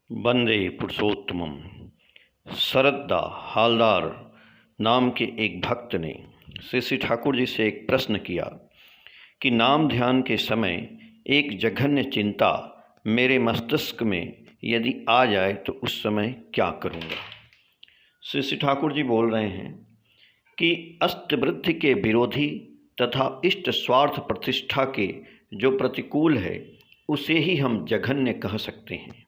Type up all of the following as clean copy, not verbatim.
वंदे पुरुषोत्तमम। सरदा हालदार नाम के एक भक्त ने श्री ठाकुर जी से एक प्रश्न किया कि नाम ध्यान के समय एक जघन्य चिंता मेरे मस्तिष्क में यदि आ जाए तो उस समय क्या करूँगा। श्री ठाकुर जी बोल रहे हैं कि अष्टवृद्धि के विरोधी तथा इष्ट स्वार्थ प्रतिष्ठा के जो प्रतिकूल है उसे ही हम जघन्य कह सकते हैं।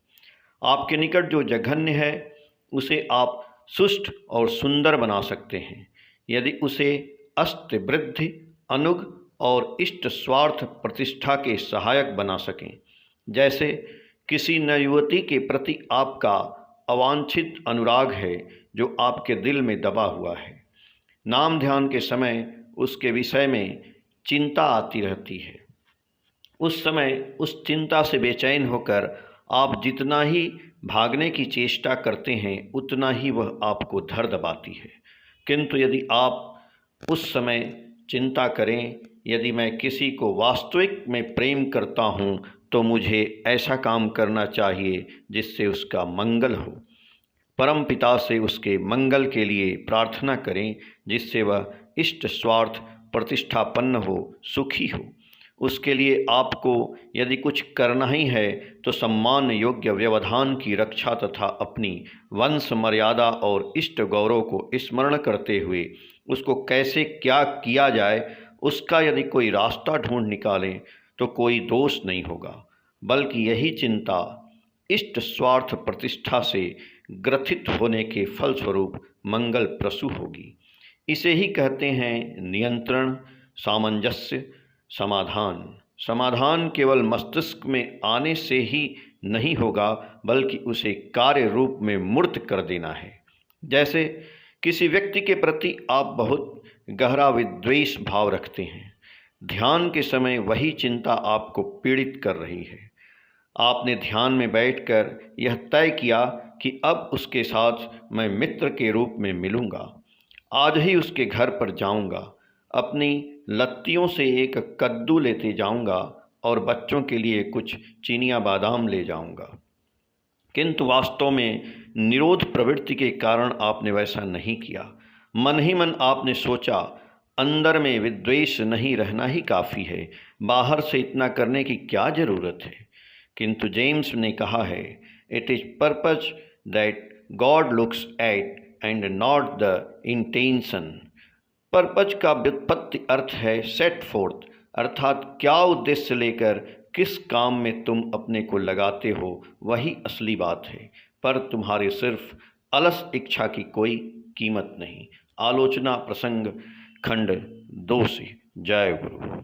आपके निकट जो जघन्य है उसे आप सुष्ट और सुंदर बना सकते हैं यदि उसे अष्टवृद्धि अनुग और इष्ट स्वार्थ प्रतिष्ठा के सहायक बना सकें। जैसे किसी नवयुवती के प्रति आपका अवांछित अनुराग है जो आपके दिल में दबा हुआ है। नाम ध्यान के समय उसके विषय में चिंता आती रहती है। उस समय उस चिंता से बेचैन होकर आप जितना ही भागने की चेष्टा करते हैं उतना ही वह आपको धर दबाती है। किंतु यदि आप उस समय चिंता करें, यदि मैं किसी को वास्तविक में प्रेम करता हूँ तो मुझे ऐसा काम करना चाहिए जिससे उसका मंगल हो। परम पिता से उसके मंगल के लिए प्रार्थना करें जिससे वह इष्ट स्वार्थ प्रतिष्ठापन्न हो, सुखी हो। उसके लिए आपको यदि कुछ करना ही है तो सम्मान योग्य व्यवधान की रक्षा तथा अपनी वंश मर्यादा और इष्ट गौरव को स्मरण करते हुए उसको कैसे क्या किया जाए उसका यदि कोई रास्ता ढूंढ निकालें तो कोई दोष नहीं होगा, बल्कि यही चिंता इष्ट स्वार्थ प्रतिष्ठा से ग्रथित होने के फलस्वरूप मंगल प्रसू होगी। इसे ही कहते हैं नियंत्रण, सामंजस्य, समाधान। समाधान केवल मस्तिष्क में आने से ही नहीं होगा बल्कि उसे कार्य रूप में मूर्त कर देना है। जैसे किसी व्यक्ति के प्रति आप बहुत गहरा विद्वेष भाव रखते हैं, ध्यान के समय वही चिंता आपको पीड़ित कर रही है। आपने ध्यान में बैठकर यह तय किया कि अब उसके साथ मैं मित्र के रूप में मिलूँगा, आज ही उसके घर पर जाऊँगा, अपनी लत्तियों से एक कद्दू लेते जाऊँगा और बच्चों के लिए कुछ चीनिया बादाम ले जाऊँगा। किंतु वास्तव में निरोध प्रवृत्ति के कारण आपने वैसा नहीं किया। मन ही मन आपने सोचा अंदर में विद्वेष नहीं रहना ही काफ़ी है, बाहर से इतना करने की क्या ज़रूरत है। किंतु जेम्स ने कहा है, it is purpose that God looks at and not the intention. Purpose का व्युत्पत्ति अर्थ है सेट फोर्थ, अर्थात क्या उद्देश्य लेकर किस काम में तुम अपने को लगाते हो वही असली बात है, पर तुम्हारे सिर्फ अलस इच्छा की कोई कीमत नहीं। आलोचना प्रसंग खंड 2 से। जय गुरु।